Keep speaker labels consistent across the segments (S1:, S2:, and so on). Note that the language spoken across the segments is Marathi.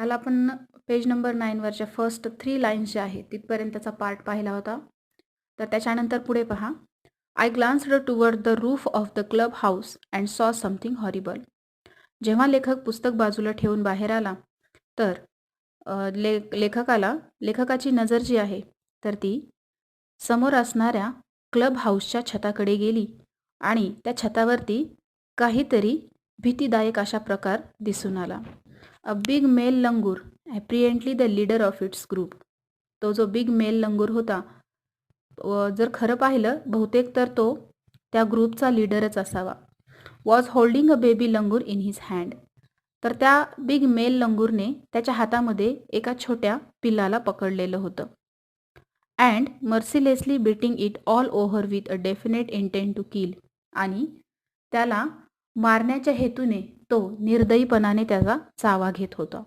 S1: काल आपण पेज नंबर 9 वरच्या फर्स्ट 3 लाईन्स ज्या आहेत तिथपर्यंतचा पार्ट पाहिला होता. तर त्याच्यानंतर पुढे पहा. I glanced toward the roof of the club house and saw something horrible. जेव्हा लेखक पुस्तक बाजूला ठेवून बाहेर आला तर लेखकाची नजर जी आहे तर ती समोर असणाऱ्या क्लब हाऊसच्या छताकडे गेली आणि त्या छतावरती काहीतरी भीतीदायक अशा प्रकार दिसून आला. A big male langur apparently the leader of its group. तो जो बिग मेल लंगूर होता जर खरं पाहिलं बहुतेक तर तो त्या ग्रुपचा लीडरच असावा. Was holding a baby langur in his hand. तर त्या बिग मेल लंगूरने त्याच्या हातामध्ये एका छोट्या पिल्लाला पकडलेलं होतं. And mercilessly beating it all over with a definite intent to kill. आणि त्याला मारण्याच्या हेतूने तो निर्दयीपणाने त्याचा चावा घेत होता.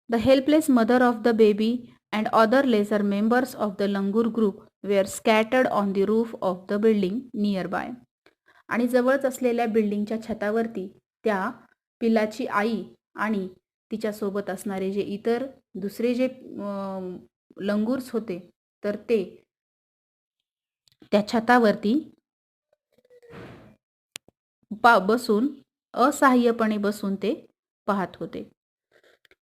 S1: The helpless mother of the baby and other lesser members of the langur group were scattered on the roof of the building nearby. आणि जवळच असलेल्या बिल्डिंगच्या छतावरती त्या पिल्लाची आई आणि तिच्यासोबत असणारे जे इतर दुसरे जे लंगूर्स होते तर ते त्या छतावरती बसून असहाय्यपणे बसून ते पाहत होते.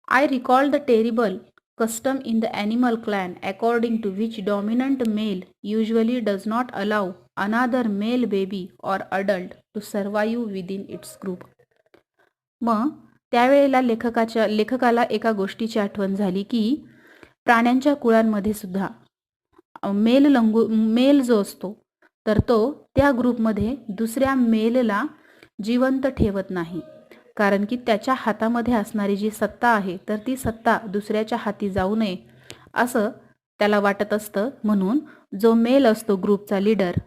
S1: I recall the terrible custom in the animal clan according to which dominant male usually does not allow another male baby or adult to survive within its group. मग त्यावेळेला लेखकाला एका गोष्टीची आठवण झाली की प्राण्यांच्या कुळांमध्ये सुद्धा मेल जो असतो तर तो त्या ग्रुपमध्ये दुसऱ्या मेलला जिवंत ठेवत नाही. कारण की त्याच्या हातामध्ये असणारी जी सत्ता आहे तर ती सत्ता दुसऱ्याच्या हाती जाऊ नये असं त्याला वाटत असतं. म्हणून जो मेल असतो ग्रुपचा लीडर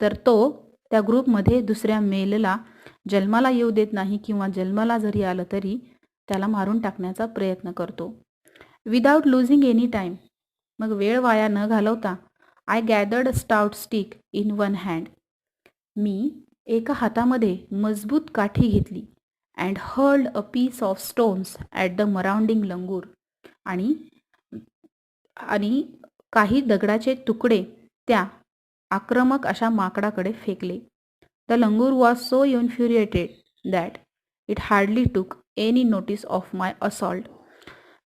S1: तर तो त्या ग्रुपमध्ये दुसऱ्या मेलला जन्माला येऊ देत नाही किंवा जन्माला जरी आलं तरी त्याला मारून टाकण्याचा प्रयत्न करतो. Without losing any time. मग वेळ वाया न घालवता I gathered stout stick in one hand. मी एका हातामध्ये मजबूत काठी घेतली and hurled a piece of stones at the marauding langur. आणि काही दगडाचे तुकडे त्या आक्रमक अशा माकडाकडे फेकले. The langur was so infuriated that it hardly took any notice of my assault.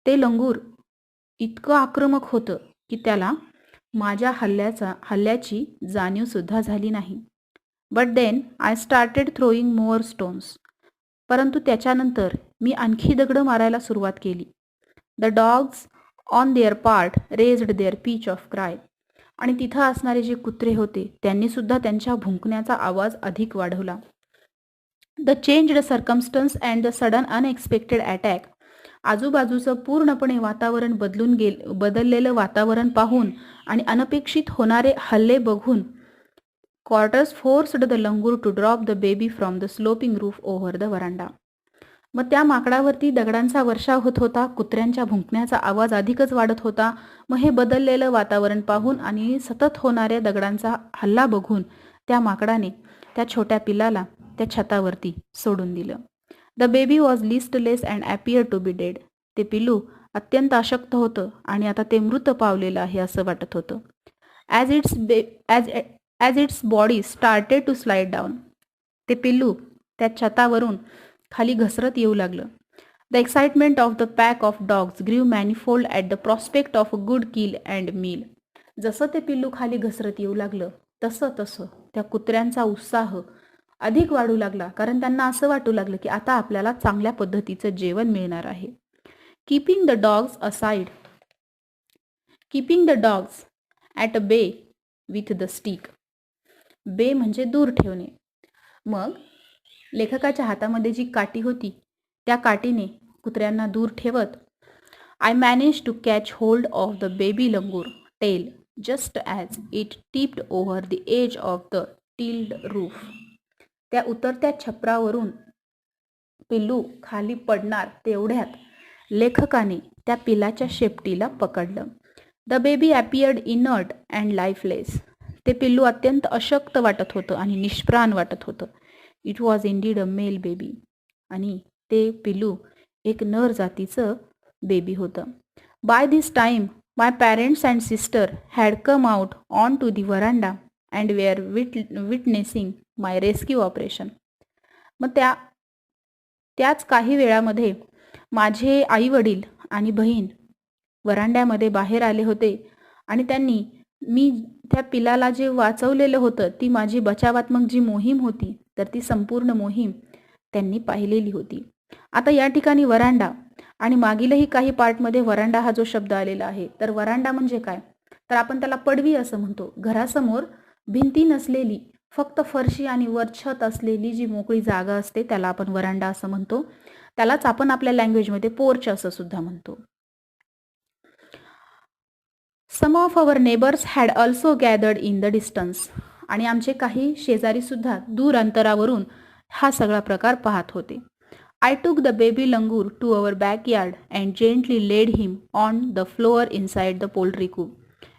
S1: ते लंगूर इतकं आक्रमक होतं की त्याला माझ्या हल्ल्याची जाणीवसुद्धा झाली नाही. But then I started throwing more stones. परंतु त्याच्यानंतर मी आणखी दगडं मारायला सुरुवात केली. The dogs on their part raised their pitch of cry. आणि तिथं असणारे जे कुत्रे होते त्यांनी सुद्धा त्यांच्या भुंकण्याचा आवाज अधिक वाढवला. The changed circumstance and the sudden unexpected attack. आजूबाजूचं पूर्णपणे वातावरण बदललेलं वातावरण पाहून आणि अनपेक्षित होणारे हल्ले बघून quarters forced the langur to drop the baby from the sloping roof over the veranda. मग त्या माकडावरती दगडांचा वर्षाव होत होता. कुत्र्यांच्या भुंकण्याचा आवाज अधिकच वाढत होता. मग हे बदललेलं वातावरण पाहून आणि सतत होणाऱ्या दगडांचा हल्ला बघून त्या माकडाने त्या छोट्या पिल्लाला त्या छतावरती सोडून दिलं. The baby was listless and appear to be dead. ते पिल्लू अत्यंत अशक्त होतं आणि आता ते मृत पावलेलं आहे असं वाटत होतं. As its body started to slide down. ते पिल्लू त्या छतावरून खाली घसरत येऊ लागलं. The excitement of the pack of dogs grew manifold at the prospect of a good kill and meal. जसं ते पिल्लू खाली घसरत येऊ लागलं तसं त्या कुत्र्यांचा उत्साह अधिक वाढू लागला. कारण त्यांना असं वाटू लागलं की आता आपल्याला चांगल्या पद्धतीचं जेवण मिळणार आहे. Keeping the dogs aside. Keeping the dogs at a बे विथ द स्टिक. बे म्हणजे दूर ठेवणे. मग लेखकाच्या हातामध्ये जी काठी होती त्या काठीने कुत्र्यांना दूर ठेवत I manage to catch hold of the baby langur tail just as it tipped over the edge of the tilted roof. त्या उतरत्या छपरावरून पिल्लू खाली पडणार तेवढ्यात लेखकाने त्या पिल्लाच्या शेपटीला पकडलं. The baby appeared inert and lifeless. ते पिल्लू अत्यंत अशक्त वाटत होतं आणि निष्प्राण वाटत होतं. It was indeed a male baby. आणि ते पिल्लू एक नर जातीचं बेबी होतं. By this time my parents and sister had come out on to the veranda and were witnessing my rescue operation. मग त्याच काही वेळामध्ये माझे आई वडील आणि बहीण वरांड्यामध्ये बाहेर आले होते आणि त्यांनी मी त्या पिलाला जे वाचवलेलं होतं, ती माझी बचावात्मक जी मोहीम होती, तर ती संपूर्ण मोहीम त्यांनी पाहिलेली होती. आता या ठिकाणी वरांडा आणि मागीलही काही पार्टमध्ये वरांडा हा जो शब्द आलेला आहे, तर वरांडा म्हणजे काय, तर आपण त्याला पडवी असं म्हणतो. घरासमोर भिंती नसलेली फक्त फरशी आणि वर छत असलेली जी मोकळी जागा असते त्याला आपण वरांडा असं म्हणतो. त्यालाच आपण आपल्या लँग्वेजमध्ये पोर्च असं सुद्धा म्हणतो. Some of our neighbours had also gathered in the distance. आणि आमचे काही शेजारी सुद्धा दूर अंतरावरून हा सगळा प्रकार पाहत होते. I took the baby langur to our backyard and gently laid him on the floor inside the poultry coop.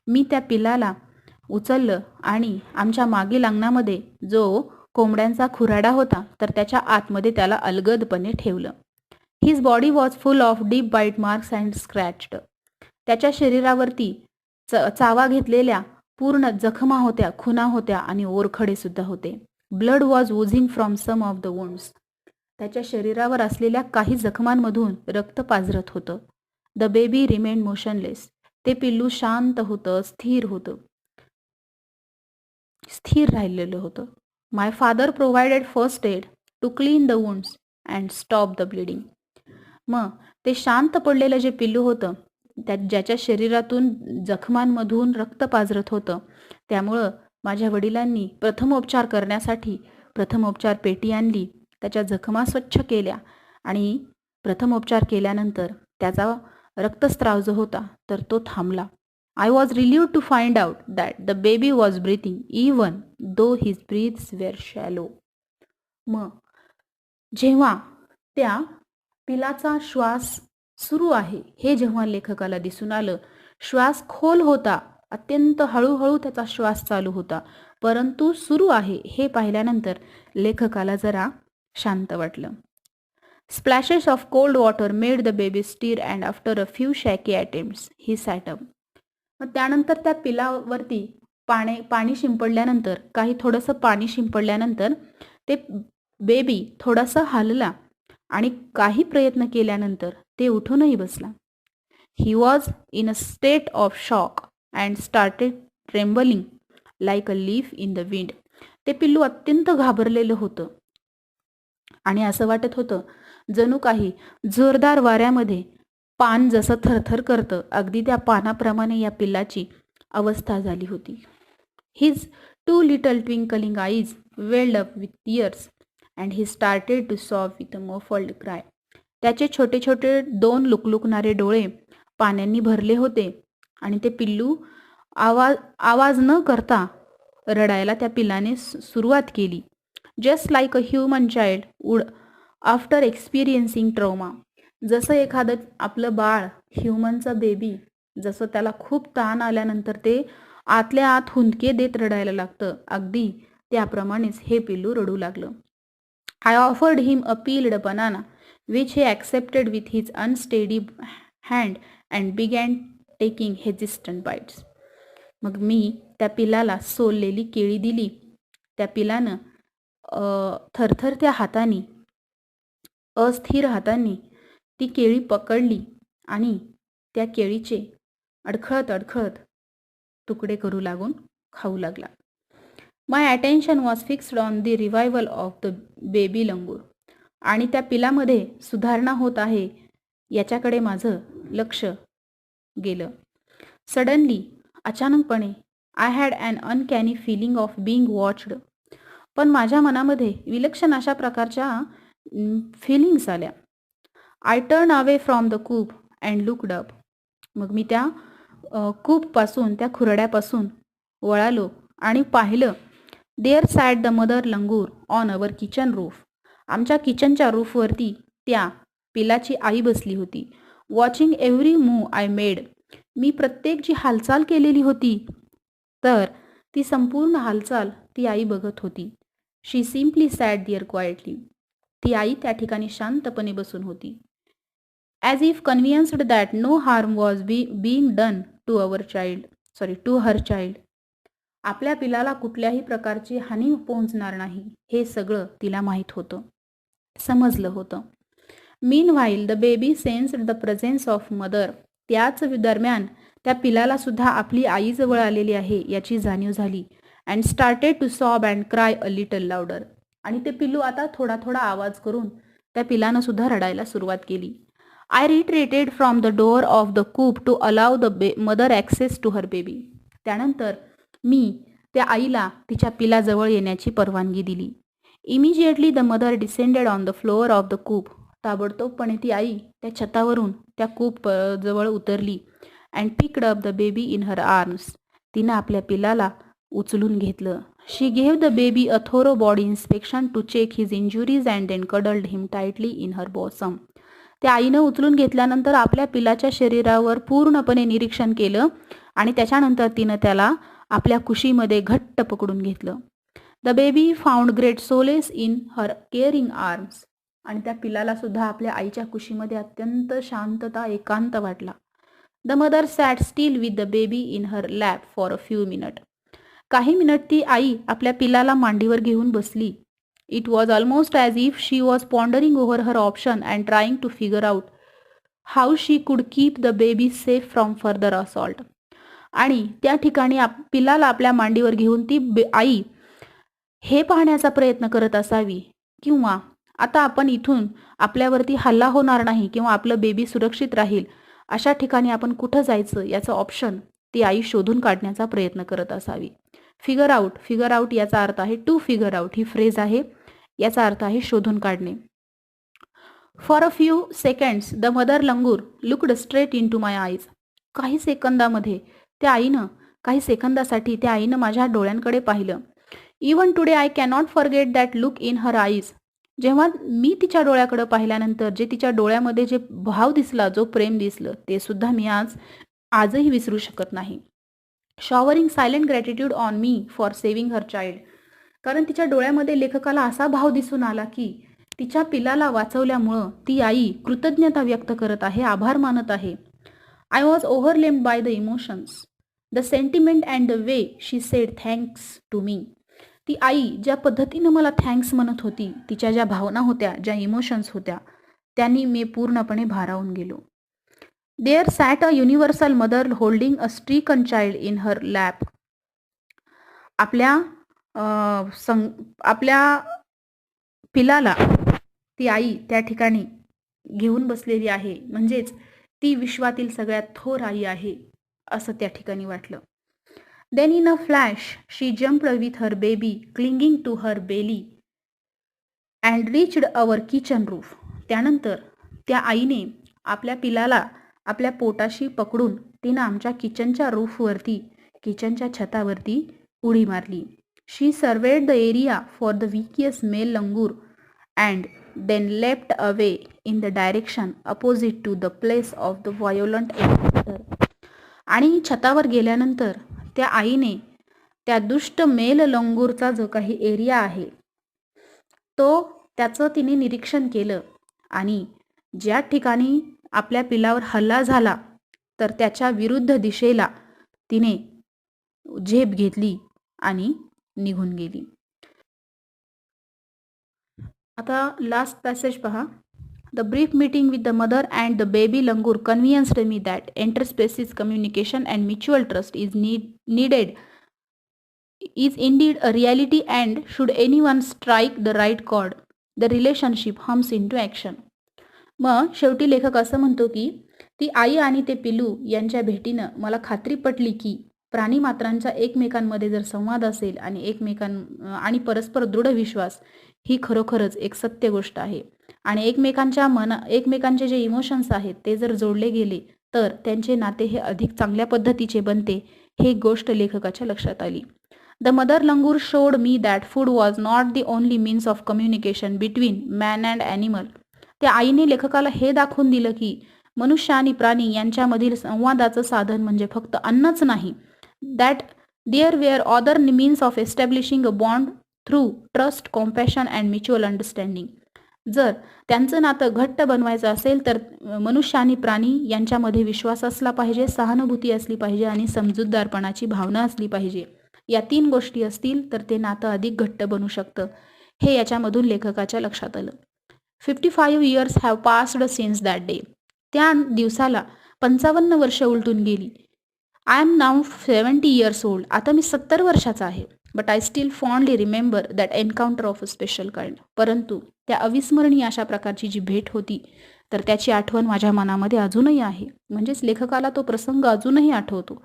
S1: मी त्या पिलाला उचललं आणि आमच्या मागील अंगणामध्ये जो कोंबड्यांचा खुराडा होता, तर त्याच्या आतमध्ये त्याला अलगदपणे ठेवलं. His body was full of deep bite marks and scratched. त्याच्या शरीरावरती चावा घेतलेल्या पूर्ण जखमा होत्या, खुणा होत्या आणि ओरखडे सुद्धा होते. Blood was oozing from some of the wounds. त्याच्या शरीरावर असलेल्या काही जखमांमधून रक्त पाझरत होतं. The baby remain motionless. ते पिल्लू शांत होतं, स्थिर राहिलेलं होतं. My father provided first aid to clean the wounds and stop the bleeding. मग ते शांत पडलेलं जे पिल्लू होतं, ज्याच्या शरीरातून जखमांमधून रक्त पाझरत होतं, त्यामुळं माझ्या वडिलांनी प्रथमोपचार करण्यासाठी प्रथमोपचार पेटी आणली, त्याच्या जखमा स्वच्छ केल्या आणि प्रथमोपचार केल्यानंतर त्याचा रक्तस्राव जो होता तर तो थांबला. I was relieved to find out that the baby was breathing even though his breaths were shallow. मग जेव्हा त्या पिलाचा श्वास सुरू आहे हे जेव्हा लेखकाला दिसून आलं, श्वास खोल होता, अत्यंत हळूहळू त्याचा श्वास चालू होता, परंतु सुरू आहे हे पाहिल्यानंतर लेखकाला जरा शांत वाटलं. Splashes of cold water made the baby stir and after a few shaky attempts he sat up. मग त्यानंतर त्या पिलावरती पाणी शिंपडल्यानंतर, काही थोडंसं पाणी शिंपडल्यानंतर ते बेबी थोडासा हलला आणि काही प्रयत्न केल्यानंतर ते उठूनही बसला. He was in a state of shock and started trembling like a leaf in the wind. ते पिल्लू अत्यंत घाबरलेलं होतं आणि असं वाटत होतं जणू काही जोरदार वाऱ्यामध्ये पान जसं थरथर करतं, अगदी त्या पानाप्रमाणे या पिल्लाची अवस्था झाली होती. His 2 little twinkling eyes welled up with tears and he started to sob with a muffled cry. त्याचे छोटे छोटे 2 लुकलुकणारे डोळे पाण्याने भरले होते आणि ते पिल्लू आवाज न करता रडायला त्या पिल्लाने सुरुवात केली. Just like a human child would after experiencing trauma. जसं एखादं आपलं बाळ, ह्युमनचं बेबी, जसं त्याला खूप ताण आल्यानंतर ते आतल्या आत हुंदके देत रडायला लागतं, अगदी त्याप्रमाणेच हे पिल्लू रडू लागलं. I offered him a peeled banana which he accepted with his unsteady hand and began taking hesitant bites. मग मी त्या पिलाला सोललेली केळी दिली. त्या पिलानं थरथरत्या हातांनी, अस्थिर हातांनी ती केळी पकडली आणि त्या केळीचे अडखळत अडखळत तुकडे करू लागून खाऊ लागला. My attention was fixed on the revival of the baby langur. आणि त्या पिलामध्ये सुधारणा होत आहे याच्याकडे माझं लक्ष गेलं. सडनली, अचानकपणे, I had an uncanny feeling of being watched. पण माझ्या मनामध्ये विलक्षण अशा प्रकारच्या फिलिंग्स आल्या. I turn away from the coop and looked up. मग मी त्या कूपपासून, त्या खुरड्यापासून वळालो आणि पाहिलं. There sat the mother langur on our kitchen roof. आमच्या किचनच्या रूफवरती त्या पिलाची आई बसली होती. Watching every move I made. मी प्रत्येक जी हालचाल केलेली होती तर ती संपूर्ण हालचाल ती आई बघत होती. शी सिम्पली सॅट देअर क्वाइटली. ती आई त्या ठिकाणी शांतपणे बसून होती. as if convinced that no harm was being done to her child. आपल्या पिलाला कुठल्याही प्रकारची हानी पोहोचणार नाही हे सगळं तिला माहीत होतं, समजलं होतं. Meanwhile the baby sensed the presence of mother. त्याच दरम्यान त्या पिलाला सुद्धा आपली आई जवळ आलेली आहे याची जाणीव झाली. And started to sob and cry a little louder. आणि ते पिल्लू आता थोडा थोडा आवाज करून त्या पिलानं सुद्धा रडायला सुरुवात केली. I retreated from the door of the coop to allow the mother access to her baby. त्यानंतर मी त्या आईला तिच्या पिलाजवळ येण्याची परवानगी दिली. Immediately the mother descended on the floor of the coop. ताबडतोबपणे ती आई त्या छतावरून त्या कूप जवळ उतरली. And picked up the baby in her arms. तिनं आपल्या पिलाला उचलून घेतलं. She gave the baby a thorough body inspection to check his injuries and then cuddled him tightly in her bosom. त्या आईनं उचलून घेतल्यानंतर आपल्या पिलाच्या शरीरावर पूर्णपणे निरीक्षण केलं आणि त्याच्यानंतर तिनं त्याला आपल्या कुशीमध्ये घट्ट पकडून घेतलं. The baby found great solace in her caring arms. आणि त्या पिलाला सुद्धा आपल्या आईच्या कुशीमध्ये अत्यंत शांतता, एकांत वाटला. The mother sat still with the baby in her lap for a few minute. काही मिनिट ती आई आपल्या पिलाला मांडीवर घेऊन बसली. It was almost as if she was pondering over her option and trying to figure out how she could keep the baby safe from further assault. आणि त्या ठिकाणी पिलाला आपल्या मांडीवर घेऊन ती आई हे पाहण्याचा प्रयत्न करत असावी किंवा आता आपण इथून आपल्यावरती हल्ला होणार नाही किंवा आपलं बेबी सुरक्षित राहील अशा ठिकाणी आपण कुठं जायचं याचं ऑप्शन ती आई शोधून काढण्याचा प्रयत्न करत असावी. फिगर आउट याचा अर्थ आहे टू फिगर आउट. ही फ्रेज आहे, याचा अर्थ आहे शोधून काढणे. For a few seconds the mother langur looked straight into my eyes. काही सेकंदासाठी त्या आईनं माझ्या डोळ्यांकडे पाहिलं. Even today I cannot forget that look in her eyes. जेव्हा मी तिच्या डोळ्याकडे पाहिल्यानंतर जे तिच्या डोळ्यामध्ये जे भाव दिसला, जो प्रेम दिसलं, ते सुद्धा मी आजही विसरू शकत नाही. Showering silent gratitude on me for saving her child. कारण तिच्या डोळ्यामध्ये लेखकाला असा भाव दिसून आला की तिच्या पिलाला वाचवल्यामुळं ती आई कृतज्ञता व्यक्त करत आहे, आभार मानत आहे. I was overwhelmed by the emotions, the sentiment and the way she said thanks to me. ती आई ज्या पद्धतीनं मला थँक्स म्हणत होती, तिच्या ज्या भावना होत्या, ज्या इमोशन्स होत्या, त्यांनी मी पूर्णपणे भारावून गेलो. There sat a universal mother holding a stricken child in her lap. आपल्या पिलाला ती आई त्या ठिकाणी घेऊन बसलेली आहे, म्हणजेच ती विश्वातील सगळ्यात थोर आई आहे असं त्या ठिकाणी वाटलं. Then in a flash, she jumped with her baby clinging to her belly and reached our kitchen roof. त्यानंतर त्या आईने आपल्या पिलाला आपल्या पोटाशी पकडून तिनं आमच्या किचनच्या छतावरती उडी मारली. She surveyed the area for the weakest male langur and then leapt away in the direction opposite to the place of the violent encounter. आणि छतावर गेल्यानंतर त्या आईने त्या दुष्ट मेल लंगूरचा जो काही एरिया आहे त्याचं तिने निरीक्षण केलं आणि ज्या ठिकाणी आपल्या पिलावर हल्ला झाला तर त्याच्या विरुद्ध दिशेला तिने झेप घेतली आणि निघून गेली. आता लास्ट पॅसेज पहा. The brief meeting with the mother and the baby langur convinced me that interspecies communication and mutual trust is indeed a reality, and should anyone strike the right chord, the relationship hums into action. मग शेवटी लेखक असं म्हणतो की ती आई आणि ते पिलू यांच्या भेटीनं मला खात्री पटली की प्राणीमात्रांचा एकमेकांमध्ये जर संवाद असेल आणि परस्पर दृढ विश्वास ही खरोखरच एक सत्य गोष्ट आहे आणि एकमेकांचे जे इमोशन्स आहेत ते जर जोडले गेले तर त्यांचे नाते हे अधिक चांगल्या पद्धतीचे बनते, हे गोष्ट लेखकाच्या लक्षात आली. The mother langur showed me that food was not the only means of communication between man and animal. त्या आईने लेखकाला हे दाखवून दिलं की मनुष्य आणि प्राणी यांच्यामधील संवादाचं साधन म्हणजे फक्त अन्नच नाही. That there were other means of establishing a bond through trust, compassion and mutual understanding. जर त्यांचं नातं घट्ट बनवायचं असेल तर मनुष्य आणि प्राणी यांच्यामध्ये विश्वास असला पाहिजे, सहानुभूती असली पाहिजे आणि समजूतदारपणाची भावना असली पाहिजे. या 3 गोष्टी असतील तर ते नातं अधिक घट्ट बनू शकतं. हे याच्यामधून लेखकाच्या लक्षात आलं. 55 years have passed since that day. त्या दिवसाला 55 वर्ष उलटून गेली. I am now 70 years old. आता मी 70 वर्षाचा आहे. But I still fondly remember that encounter of a special kind. परंतु त्या अविस्मरणीय अशा प्रकारची जी भेट होती तर त्याची आठवण माझ्या मनामध्ये अजूनही आहे. म्हणजेच लेखकाला तो प्रसंग अजूनही आठवतो.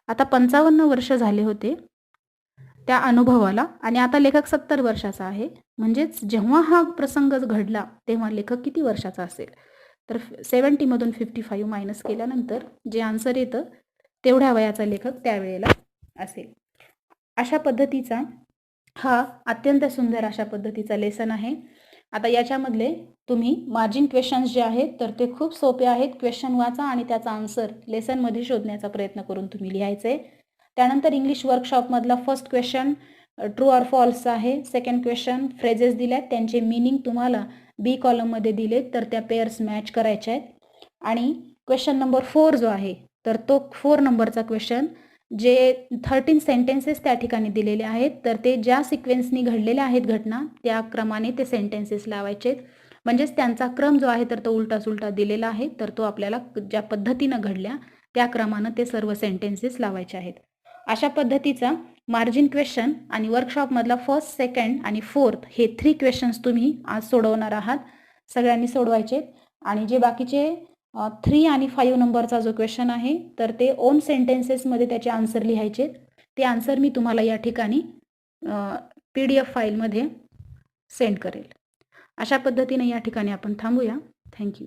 S1: आता 55 वर्ष झाले होते त्या अनुभवाला आणि आता लेखक 70 वर्षाचा आहे. म्हणजेच जेव्हा हा प्रसंग घडला तेव्हा लेखक किती वर्षाचा असेल? तर 70 मधून 55 मायनस केल्यानंतर जे आन्सर येतं तेवढ्या वयाचा लेखक त्यावेळेला असेल. अशा पद्धतीचा हा अत्यंत सुंदर अशा पद्धतीचा लेसन आहे. आता याच्यामधले तुम्ही मार्जिन क्वेश्चन्स जे आहेत तर ते खूप सोपे आहेत. क्वेश्चन वाचा आणि त्याचा आन्सर लेसनमध्ये शोधण्याचा प्रयत्न करून तुम्ही लिहायचं आहे. त्यानंतर इंग्लिश वर्कशॉपमधला first question true or false आहे. सेकंड क्वेश्चन फ्रेजेस दिल्यात त्यांचे मिनिंग तुम्हाला बी कॉलममध्ये दिले तर त्या पेअर्स मॅच करायच्या आहेत. आणि क्वेश्चन नंबर 4 जो आहे तर तो 4 नंबरचा क्वेश्चन जे 13 सेंटेन्सेस त्या ठिकाणी दिलेले आहेत तर ते ज्या सिक्वेन्सनी घडलेल्या आहेत घटना त्या क्रमाने ते सेंटेन्सेस लावायचे आहेत. म्हणजेच त्यांचा क्रम जो आहे तर तो उलटा सुलटा दिलेला आहे तर तो आपल्याला ज्या पद्धतीनं घडल्या त्या क्रमानं ते सर्व सेंटेन्सेस लावायचे आहेत. अशा पद्धतीचा मार्जिन क्वेश्चन आणि वर्कशॉपमधला फर्स्ट, सेकंड आणि फोर्थ हे 3 क्वेश्चन्स तुम्ही आज सोडवणार आहात. सगळ्यांनी सोडवायचे आणि जे बाकीचे 3 आणि 5 नंबरचा जो क्वेश्चन आहे तर ते ओन सेंटेन्सेसमध्ये त्याचे आन्सर लिहायचे. ते आन्सर मी तुम्हाला या ठिकाणी PDF फाईलमध्ये सेंड करेल. अशा पद्धतीने या ठिकाणी आपण थांबूया. थँक्यू.